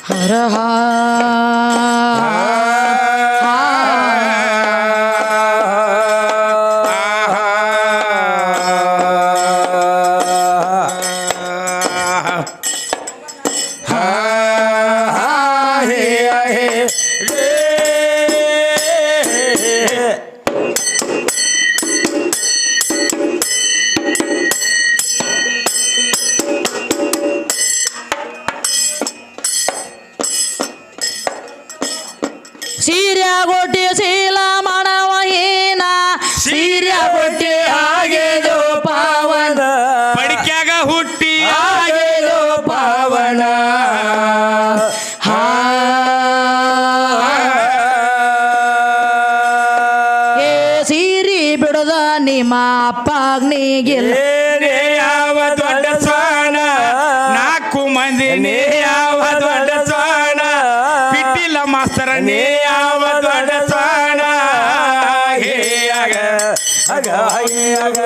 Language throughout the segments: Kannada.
ಹರ ಸೀರ್ಯಾಗೋಟಿ ಶೀಲ ಮಾಡವಹೀನ ಸೀರ್ಯಾಗೋಟಿ ಆಗೇದು ಪಾವನ ಪಡಿಕ್ಯಾಗ ಹುಟ್ಟಿ ಆಗೇದು ಪಾವನ ಏ ಸೀರಿ ಬಿಡದ ನಿಮ್ಮ ಅಪ್ಪಾಗ್ನಿಗಿಲ್ಲ ಯಾವ ದೊಡ್ಡ ಸ್ವಾಣ ನಾಲ್ಕು ಮಂದಿ ನೀ ಯಾವ ದೊಡ್ಡ ಸ್ವಾಣ ಬಿಟ್ಟಿಲ್ಲ ಮಾಸ್ತರ ನೀ ಯಾವ ದೊಡ್ಡ ಸ್ವಾಣ ಹೇ ಆಗ ಆಗ ಆಗ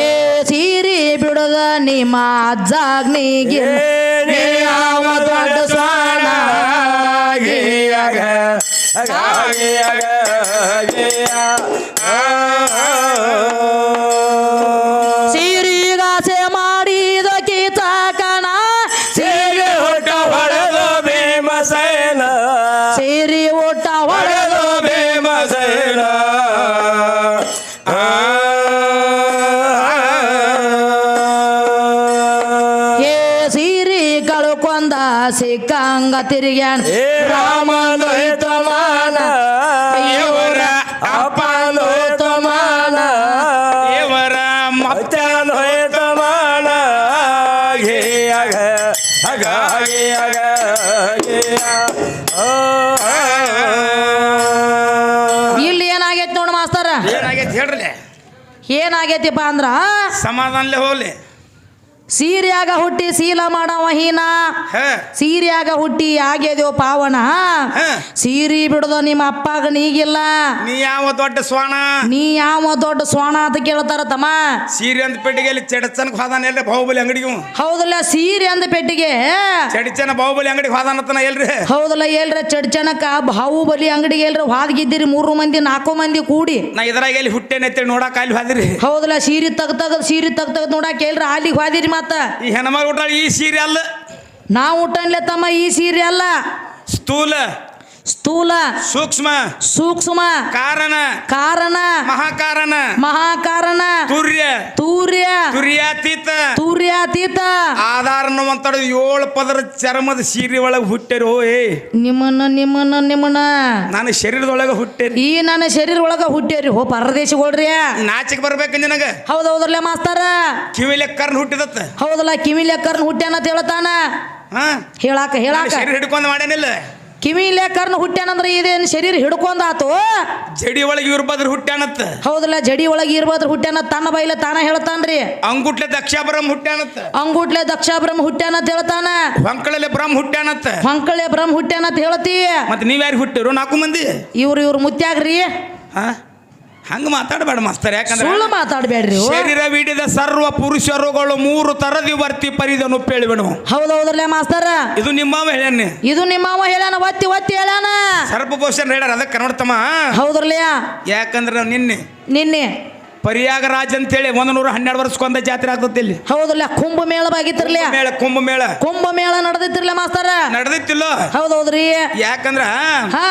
ಏ ಸೀರಿ ಬಿಡದ ನಿಮ್ಮ ಅಜ್ಜಾಗ್ನಿಗಿಲ್ಲ ಯಾವ ದೊಡ್ಡ ಸ್ವಾಣ ಸೀರಿಗಾಸೆ ಮಾಡಿದ ಕೀಚಕಣ ಸೇರಿ ಹೊಟ್ಟ ಹೊಡೆದು ಭೀಮಸೇನ ಸೀರಿ ಊಟ ಹೊಡೆದ ಹೊಡೆದು ಭೀಮಸೇನ ಏ ಸೀರಿ ಕಳ್ಕೊಂದ ಸಿಕ್ಕಂಗ ತಿರುಗ್ಯಾನ ರಾಮನೋಹಿತ ಮಾನ ಇವರ ಅಪ್ಪನೋಹಿತ ಮಾನ ಇವರ ಮತ್ತನೋಹಿತ ಮಾನ ಹೇ ಆಗ ಆಗ ಆಗ ಇಲ್ಲಿ ಏನಾಗೈತಿ ನೋಡು ಮಾಸ್ತರ ಏನಾಗೈತಿ ಹೇಳ್ರಿ ಏನಾಗೈತಿಪ್ಪ ಅಂದ್ರ ಸಮಾಧಾನಲೆ ಹೋಗ್ಲಿ ಸೀರ್ಯಾಗ ಹುಟ್ಟಿ ಶೀಲ ಮಾಡವ ಹೀನ ಹ ಸೀರ್ಯಾಗ ಹುಟ್ಟಿ ಆಗ್ಯದೇವ್ ಪಾವನ ಹ. ಸೀರಿ ಬಿಡದ ನಿಮ್ಮ ಅಪ್ಪಾಗ ನೀಗಿಲ್ಲ ನೀ ಯಾವ ದೊಡ್ಡ ಸ್ವಾಣ ನೀ ಯಾವ ದೊಡ್ಡ ಸ್ವಾಣ ಅಂತ ಕೇಳ್ತಾರ ತಮ್ಮ ಸೀರೆ ಅಂತ ಪೆಟ್ಟಿಗೆಯಲ್ಲಿ ಚಡಚನಕ್ ಹೋದಾನ ಎಲ್ರಿ ಬಾಹುಬಲಿ ಅಂಗಡಿಗೆ ಹೌದಲ್ಲ ಸೀರೆ ಅಂದ ಪೆಟ್ಟಿಗೆ ಚಡಿಚನ ಬಾಹುಬಲಿ ಅಂಗಡಿಗೆ ಹೋದಾನತ್ತನ ಎಲ್ರಿ ಹೌದಲ್ಲ ಎಲ್ರ ಚಡ್ಚಣಕ ಬಾಹುಬಲಿ ಅಂಗಡಿಗೆ ಎಲ್ರ ಹಾದ್ಗಿದ್ದೀರಿ 3 ಮಂದಿ 4 ಮಂದಿ ಕೂಡಿ ನಾ ಇದ್ರಾಗ ಎಲ್ಲಿ ಹುಟ್ಟೇನೈತಿ ನೋಡಕ್ ಅಲ್ಲಿ ಹೋದಿರಿ ಹೌದಲ್ಲ ಸೀರೆ ತೆಗ್ದ್ ನೋಡಕ್ ಎಲ್ರ ಅಲ್ಲಿ ಹೋದಿರಿ ಮತ್ತ ಈ ಹೆಣ್ಮಗಳು ಹುಟ್ಟಾಳ ಈ ಸೀರೆ ಅಲ್ಲ ನಾವು ಊಟನ್ಲೆ ತಮ್ಮ ಈ ಸೀರೆ ಅಲ್ಲ ಸ್ಥೂಲ ಸ್ಥೂಲ ಸೂಕ್ಷ್ಮ ಸೂಕ್ಷ್ಮ ಕಾರಣ ಕಾರಣ ಮಹಾಕಾರಣ ಮಹಾಕಾರಣ ತುರ್ಯ ತೂರ್ಯ ತುರ್ಯಾತೀತ ತೂರ್ಯಾತೀತ ಆಧಾರನ ಒಂತಾಡ 7 ಪದರ ಚರ್ಮದ ಸೀರೆ ಒಳಗೆ ಹುಟ್ಟೇರು ಏ ನಿಮ್ಮನ್ನ ನಾನು ಶರೀರದೊಳಗೆ ಹುಟ್ಟೇರಿ ಈ ನನ್ನ ಶರೀರ ಒಳಗ ಹುಟ್ಟ್ಯಾರಿ ಹೋ ಪರದೇಶಗಳ್ರಿ ನಾಚಿಕ್ ಬರ್ಬೇಕು ನಿನಗ ಹೌದೌದ್ರಲ್ಲ ಮಾಸ್ತರ ಕಿವಿಲೆ ಕರ್ನ್ ಹುಟ್ಟಿದತ್ತ ಹೌದಲ್ಲ ಕಿವಿ ಲೆಕ್ಕರ್ನ ಹುಟ್ಟ್ಯಾನ ಅಂತ ಹೇಳ್ತಾನ ಹಾ ಹೇಳಾಕ ಶರೀರ ಹಿಡ್ಕೊಂಡ್ ಮಾಡ್ಯಾನಿಲ್ಲ ಕಿವಿ ಲೆಕ್ಕರ್ನ ಹುಟ್ಟ್ಯಾನಂದ್ರ ಇದೇನು ಶರೀರ ಹಿಡ್ಕೊಂಡಾತು ಜಡಿ ಒಳಗೆ ಇವ್ರ ಬದ್ರ ಹುಟ್ಟ್ಯಾನತ್ತ ಹೌದಲ್ಲ ಜಡಿ ಒಳಗೆ ಇರ್ಬಾದ್ರ ಹುಟ್ಟ್ಯಾನ ತನ್ನ ಬೈಲ ತಾನ ಹೇಳ್ತಾನ್ರಿ ಅಂಗುಟ್ಲೆ ದಕ್ಷಾಬ್ರಹ್ಮ ಹುಟ್ಟ್ಯಾನತ್ತ ಅಂಗೂಟ್ಲೆ ದಕ್ಷಾಬ್ರಹ್ಮ ಹುಟ್ಟ್ಯಾನ ಅಂತ ಹೇಳ್ತಾನ ಹೊಂಕಳಲೆ ಬ್ರಹ್ಮ ಹುಟ್ಟ್ಯಾನತ್ತ ಹೊಂಕಳೆ ಬ್ರಹ್ಮ ಹುಟ್ಟ್ಯಾನ ಅಂತ ಹೇಳ್ತಿ ಮತ್ತೆ ನೀವ್ಯಾರು ಹುಟ್ಟಿರು 4 ಮಂದಿ ಇವ್ರು ಮುತ್ಯಾಗ್ರಿ ಹಾ ಹಂಗ ಮಾತಾಡಬೇಡ ಮಾಸ್ತರ್ ಯಾಕಂದ್ರೆ ಸುಳ್ಳು ಮಾತಾಡ್ಬೇಡ್ರಿ ಶರೀರ ಬಿಡಿದ ಸರ್ವ ಪುರುಷರುಗಳು 3 ತರದಿ ವರ್ತಿ ಪರಿದನು ಪೇಳಿಬಿಡು ಹೌದೌದ್ರಲ್ಲ ಮಾಸ್ತರ ಇದು ನಿಮ್ಮ ಹೇಳ್ಯಾನ ಇದು ನಿಮ್ಮವ ಹೇಳ್ಯಾನ ಒತ್ತಿ ಹೇಳ್ಯಾನ ಸರ್ಪಭೂಷಣ ಹೇಳ್ಯಾರ ಅದಕ್ಕೆ ನೋಡ್ತಮ್ಮ ಹೌದ್ರಲ್ಲಯ್ಯ ಯಾಕಂದ್ರೆ ನಾವು ನಿನ್ನೆ ಪರಿಯಾಗರಾಜ್ ಅಂತೇಳಿ 112 ವರ್ಷಕ್ಕೊಂದ ಜಾತ್ರೆ ಆಗ್ತದೆ ಇಲ್ಲಿ ಹೌದಲ್ಲ ಕುಂಭಮೇಳ ಆಗಿತ್ತಿರ್ಲಿ ಕುಂಭಮೇಳ ಕುಂಭಮೇಳ ನಡೆದಿತ್ತಿರ್ಲಿ ಮಾಸ್ತರ ನಡೆದಿತ್ತಿಲ್ಲ ಹೌದೌದ್ರಿ ಯಾಕಂದ್ರ ಹಾ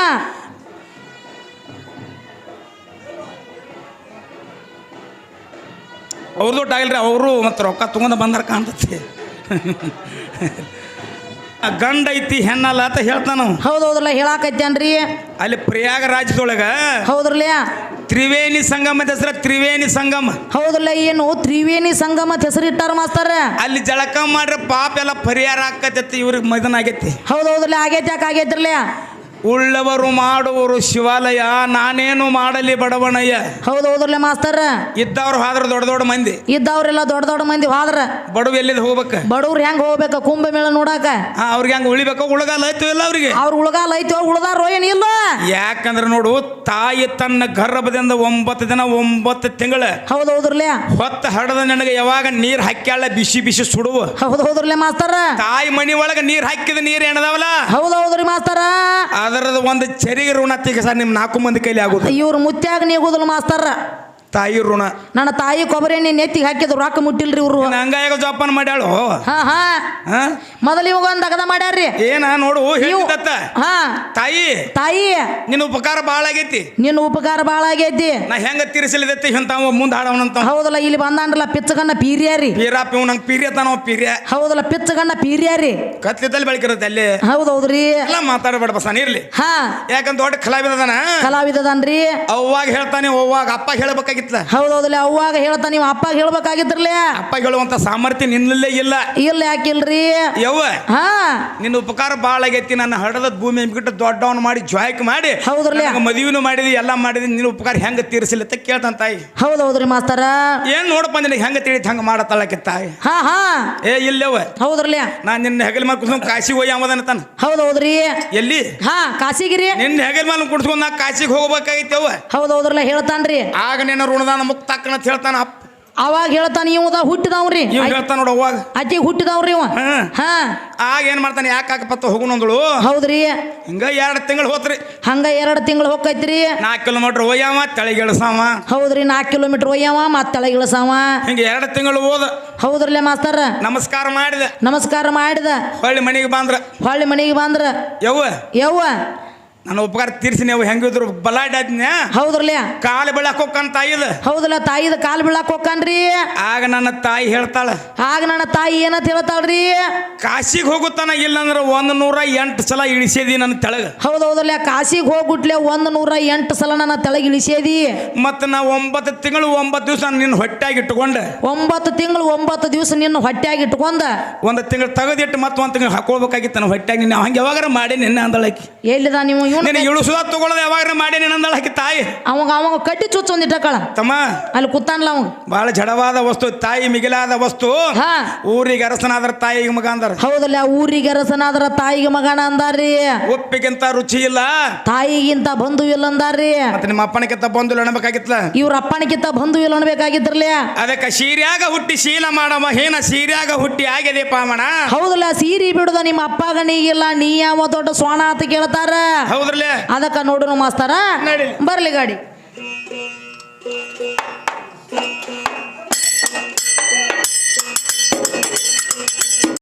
ಅವ್ರ ದೊಡ್ಡ ಆಗಿಲ್ರಿ ಅವರು ಮತ್ತೆ ರೊಕ್ಕ ತಗೊಂಡ ಬಂದಾರ ಕಾಣ್ತತಿ ಗಂಡ ಐತಿ ಹೆಣ್ಣಲ್ಲ ಅಂತ ಹೇಳ್ತಾನ ಹೌದೌದ್ರಲ್ಲ ಹೇಳಾಕೈತೇನ್ರಿ ಅಲ್ಲಿ ಪ್ರಯಾಗರಾಜ್ಯದೊಳಗ ಹೌದ್ರಲ್ಲ ತ್ರಿವೇಣಿ ಸಂಗಮ ಹೆಸರ ತ್ರಿವೇಣಿ ಸಂಗಮ ಹೌದಲ್ಲ ಏನು ತ್ರಿವೇಣಿ ಸಂಗಮ ಹೆಸರಿಟ್ಟಾರ ಮಾಸ್ತರ ಅಲ್ಲಿ ಜಳಕ ಮಾಡ್ರೆ ಪಾಪ ಎಲ್ಲ ಪರಿಹಾರ ಆಕತಿ ಇವ್ರಿಗೆ ಮೈದಾನ ಆಗೈತಿ ಹೌದೌದ್ರಲ್ಲ ಆಗೈತಿ ಯಾಕೆ ಆಗೈತ್ರಲ್ಲ ಉಳ್ಳವರು ಮಾಡುವರು ಶಿವಾಲಯ, ನಾನೇನು ಮಾಡಲಿ ಬಡವಣಯ್ಯ. ಹೌದು ಹೌದ್ರಲ್ಲ ಮಾಸ್ತರ. ಇದ್ದವ್ರು ಹೋದ್ರ ದೊಡ್ಡ ದೊಡ್ಡ ಮಂದಿ, ಇದ್ದವ್ರೆಲ್ಲ ದೊಡ್ಡ ದೊಡ್ಡ ಮಂದಿ ಹೋದ್ರ ಬಡವ ಎಲ್ಲಿದ್ ಹೋಗ್ಬೇಕ? ಬಡವ್ರು ಹೆಂಗ್ ಹೋಗ್ಬೇಕ ಕುಂಭಮೇಳ ನೋಡಾಕ? ಅವ್ರಿಗೆ ಹೆಂಗ ಉಳಿಬೇಕ? ಉಳಗಾಲ ಆಯ್ತು ಇಲ್ಲ ಅವ್ರಿಗೆ? ಅವ್ರ ಉಳಗಾಲ ಐತೋ ಉಳ್ದಾರೋ ಏನಿಲ್ಲ. ಯಾಕಂದ್ರೆ ನೋಡು, ತಾಯಿ ತನ್ನ ಗರ್ಭದಿಂದ 9 ದಿನ 9 ತಿಂಗಳ ಹೌದು ಹೌದ್ರಲ್ಲ. ಹೊತ್ತ ಹಡದ ನನಗೆ ಯಾವಾಗ ನೀರ್ ಹಾಕ್ಯಾಳ ಬಿಸಿ ಬಿಸಿ ಸುಡುವ. ಹೌದು ಹೌದ್ರಲ್ಲ ಮಾಸ್ತರ. ತಾಯಿ ಮನಿ ಒಳಗ ನೀರ್ ಹಾಕಿದ ನೀರ್ ಏನದಾವಲ್ಲ, ಹೌದು ಹೌದ್ರಿ ಮಾಸ್ತರ. ಅದರದ ಒಂದು ಚರಿಗೆ ಋಣ ತೀಗ ಸರ್ ನಿಮ್ 4 ಮಂದಿ ಕೈಲಿ ಆಗುದು. ಇವ್ರ ಮುತ್ಯಾಗ ನೀಗುದಿಲ್ಲ ಮಾಸ್ತರ. ತಾಯಿ ಋಣ. ನನ್ನ ತಾಯಿ ಕೊಬ್ಬರಿ ಎಣ್ಣೆ ನೆತ್ತಿಗೆ ಹಾಕಿದ್ರು ರೊಕ್ಕ ಮುಟ್ಟಿಲ್ರಿ ಇವ್ರು. ಹಂಗಾಗ ಜೋಪಾನ ಮಾಡ್ಯಾಳು. ಹಾ ಹಾ ಮೊದಲು ಇವಾಗ ಒಂದ್ ಅಗದ ಮಾಡ್ಯಾರ್ರಿ. ಏನ ನೋಡು ಹೇಳ್ತಿದ್ದ ಹಾ ತಾಯಿ ತಾಯಿ ನಿನ್ನ ಉಪಕಾರ ಬಾಳ ಆಗೈತಿ, ನಿನ್ನ ಉಪಕಾರ ಬಾಳ ಆಗೈತಿ, ನಾ ಹೆಂಗ ತೀರಿಸಲಿದೈತಿ ಅಂತಾವ ಮುಂದೆ ಹಾಡವನಂತ. ಹೌದಲ್ಲ, ಇಲ್ಲಿ ಬಂದಾನ್ರಲ್ಲ ಪಿಚ್ಚಗಣ್ಣ ಪೀರ್ಯಾರಿ. ಪೀರಾಪ್ ಇವ್ ನಂಗೆ ಪೀರ್ಯತಾನವ ಪೀರ್ಯ. ಹೌದಲ್ಲ, ಪಿಚ್ಚಗಣ್ಣ ಪೀರ್ಯಾರಿ. ಕತ್ಲಿದ್ದಲ್ಲಿ ಬೆಳಕಿರುತ್ತೆ ಅಲ್ಲಿ. ಹೌದೌದ್ರಿ. ಎಲ್ಲ ಮಾತಾಡಬೇಡ ಬಸನ ಇರ್ಲಿ. ಹಾ ಯಾಕಂತ ದೊಡ್ಡ ಕಲಾವಿದನ ಕಲಾವಿದದನ್ರಿ. ಅವಾಗ ಹೇಳ್ತಾನೆ, ಅವ್ವಾಗ ಅಪ್ಪ ಹೇಳ್ಬೇಕಾಗಿತ್ತಲ್ಲ. ಹೌದೌದಲ್ಲ, ಅವಾಗ ಹೇಳ್ತಾ ನೀವು ಅಪ್ಪ ಹೇಳ್ಬೇಕಾಗಿದ್ರಲ್ಲ. ಅಪ್ಪ ಹೇಳುವಂತ ಸಾಮರ್ಥ್ಯ ನಿನ್ನಲ್ಲೇ ಇಲ್ಲ. ಇಲ್ಲ ಯಾಕಿಲ್ರಿ? ಯವ್ವ ಹಾ ನಿನ್ನ ಉಪಕಾರ ಬಾಳ ಆಗೈತಿ. ನನ್ನ ಹಡದ ಭೂಮಿ ಬಿಟ್ಟು ದೊಡ್ಡವನ್ ಮಾಡಿ ಜಾಯ್ಕ್ ಮಾಡಿ ಹೌದ್ರಲ್ಲ, ಮದುವೆನು ಮಾಡಿದಿ, ಎಲ್ಲ ಮಾಡಿದಿ. ನಿನ್ನ ಉಪಕಾರ ಹೆಂಗ ತೀರಿಸಲಿ ಅಂತ ಕೇಳ್ತಾನ ತಾಯಿ. ಹೌದೌದ್ರಿ ಮಾಸ್ತರ. ಏನ್ ನೋಡಪ್ಪ ನಿನಗೆ ಹೆಂಗ ತಿಳಿತ್ ಹಂಗ ಮಾಡತ್ತಳಕ್ಕೆ ತಾಯಿ. ಹಾ ಹಾ ಏ ಇಲ್ಲವ ಹೌದ್ರಲ್ಲ, ನಾನ್ ನಿನ್ನ ಹೆಗಲ್ ಮೇಲೆ ಕುಡ್ಸ್ಕೊಂಡ್ ಕಾಶಿಗೆ ಹೋಗಿ ಅವದನತಾನ. ಹೌದೌದ್ರಿ. ಎಲ್ಲಿ? ಹಾ ಕಾಸಿಗಿರಿ. ನಿನ್ನ ಹೆಗಲ್ ಮೇಲೆ ಕುಡ್ಸ್ಕೊಂಡ್ ನಾ ಕಾಶಿಗೆ ಹೋಗ್ಬೇಕಾಗಿತ್ತವ. ಹೌದೌದ್ರಲ್ಲ ಹೇಳ್ತಾನ್ರಿ. ಆಗ ನಿನ್ನ ಋಣದಾನ ಮುಕ್ತಾಕನ ಅಂತ ಹೇಳ್ತಾನ. ಅವಾಗ ಹೇಳ್ತಾನ ಇವ ಹುಟ್ಟಿದವ್ರಿ. ಇವ್ ಹೇಳ್ತಾನ ನೋಡ ಅವಾಗ ಅಜ್ಜಿ ಹುಟ್ಟಿದವ್ರಿ ಇವ. ಹಾ ಆಗ ಏನ್ ಮಾಡ್ತಾನೆ, ಯಾಕೆ ಹಾಕಪತ್ತ ಹೋಗುನಂದಳು. ಹೌದ್ರಿ. ಹಿಂಗ 2 ತಿಂಗಳು ಹೋತ್ರಿ. ಹಂಗ 2 ತಿಂಗಳು ಹೋಗೈತ್ರಿ. 4 ಕಿಲೋಮೀಟರ್ ಒಯ್ಯಾವ ತೆಳಗಿಳಿಸಾವ. ಹೌದ್ರಿ, 4 ಕಿಲೋಮೀಟರ್ ಒಯ್ಯಾವ ಮತ್ತ ತೆಳಗಿಳಿಸಾವ. ಹಿಂಗ 2 ತಿಂಗಳು ಹೋದ. ಹೌದ್ರಲ್ಲ ಮಾಸ್ತರ. ನಮಸ್ಕಾರ ಮಾಡಿದ. ನಮಸ್ಕಾರ ಮಾಡಿದ. ಹೊಳ್ಳಿ ಮನೆಗೆ ಬಂದ್ರ. ಹೊಳ್ಳಿ ಮನೆಗೆ ಬಂದ್ರ. ಯವ್ವ ನನ್ನ ಉಪಕಾರ ತೀರ್ಸಿ ನೀವು ಹೆಂಗಿದ್ರು ಬಲಾಡ್ಯಾದ್ನ. ಹೌದ್ರಲ್ಲ, ಕಾಲು ಬೆಳಕ್ ಹೋಗ್ಕಂತ ತಾಯಿದ. ಹೌದಲ್ಲ, ತಾಯಿದ ಕಾಲು ಬೀಳಾಕ್ ಹೋಗ್ಕನ್ರಿ. ಆಗ ನನ್ನ ತಾಯಿ ಹೇಳ್ತಾಳ. ಆಗ ನನ್ನ ತಾಯಿ ಏನಂತ ಹೇಳ್ತಾಳ್ರಿ? ಕಾಶಿಗೆ ಹೋಗುತ್ತಾನ ಇಲ್ಲಂದ್ರ 108 ಸಲ ಇಳಿಸಿದಿ ನನ್ನ ತೆಳಗ. ಹೌದೌದಲ್ಲ, ಕಾಶಿಗೆ ಹೋಗ್ಬಿಟ್ಲೆ 108 ಸಲ ನನ್ನ ತೆಳಗ ಇಳಿಸೇದಿ. ಮತ್ತ ನಾ 9 ತಿಂಗಳು 9 ದಿವಸ ನಿನ್ನ ಹೊಟ್ಟಾಗಿ ಇಟ್ಕೊಂಡ. 9 ತಿಂಗಳು 9 ದಿವಸ ನಿನ್ನ ಹೊಟ್ಟ್ಯಾಗಿ ಇಟ್ಕೊಂಡ. 1 ತಿಂಗಳು ತೆಗೆದಿಟ್ಟು ಮತ್ತೆ 1 ತಿಂಗಳು ಹಾಕೊಳ್ಬೇಕಾಗಿತ್ತು ನನ್ನ ಹೊಟ್ಟಾಗಿ. ನಿನ್ನ ಹಂಗೆ ಯಾವಾಗಾರ ಮಾಡಿ ನಿನ್ನ ಅಂದಳಕಿ. ಎಲ್ಲಿದ ನೀವು? ನಿನ್ನ ಇಳಿಸುವ ತಗೊಳ್ಳೋದು ಯಾವಾಗಾರ ಮಾಡಿ ನಿನ್ನ ಅಂದಳಕಿ ತಾಯಿ. ಅವಾಗ ಕಟ್ಟಿ ಚುಚ್ಚ ಒಂದಿಟ್ಟಕಳ ತಮ್ಮ ಅಲ್ಲಿ ಕೂತಾನಲ್ಲ ಅವಾಗ. ಬಹಳ ಜಡವಾದ ವಸ್ತು ತಾಯಿ, ಮಿಗಿಲಾದ ವಸ್ತು. ಹಾ ಊರಿಗೆ ಅರಸನಾದ್ರ ತಾಯಿಗೆ ಮಗ ಅಂದಾರ. ಹೌದಲ್ಲ, ಊರಿಗೆ ಅರಸನಾದ್ರ ತಾಯಿಗೆ ಮಗನ ಅಂದಾರ್ರಿ. ಉಪ್ಪಿಗಿಂತ ರುಚಿ ಇಲ್ಲ, ತಾಯಿಗಿಂತ ಬಂಧು ಇಲ್ಲ ಅಂದಾರ್ರಿ. ಮತ್ತೆ ನಿಮ್ಮ ಅಪ್ಪನಕ್ಕಿಂತ ಬಂಧು ಇಲ್ಲ ಅನ್ಬೇಕಾಗಿತ್ತಲ್ಲ. ಇವ್ರ ಅಪ್ಪನಕ್ಕಿಂತ ಬಂಧು ಇಲ್ಲ ಅನ್ಬೇಕಾಗಿದ್ರಲ್ಲ. ಅದಕ್ಕೆ ಸೀರ್ಯಾಗ ಹುಟ್ಟಿ ಶೀಲ ಮಾಡವ ಹೇನ ಸೀರ್ಯಾಗ ಹುಟ್ಟಿ ಆಗಿದೆ ಪಾಮಣ. ಹೌದಲ್ಲ, ಸೀರಿ ಬಿಡುದ ನಿಮ್ಮ ಅಪ್ಪಗ ನೀಗಿಲ್ಲ, ನೀ ಯಾವ ದೊಡ್ಡ ಸ್ವಾಣ ಅಂತ ಕೇಳ್ತಾರ. ಹೌದ್ರಲ್ಲೇ ಅದಕ್ಕ ನೋಡುನು ಮಾಸ್ತರ ನಡಿ. ಬರ್ಲಿ ಗಾಡಿ.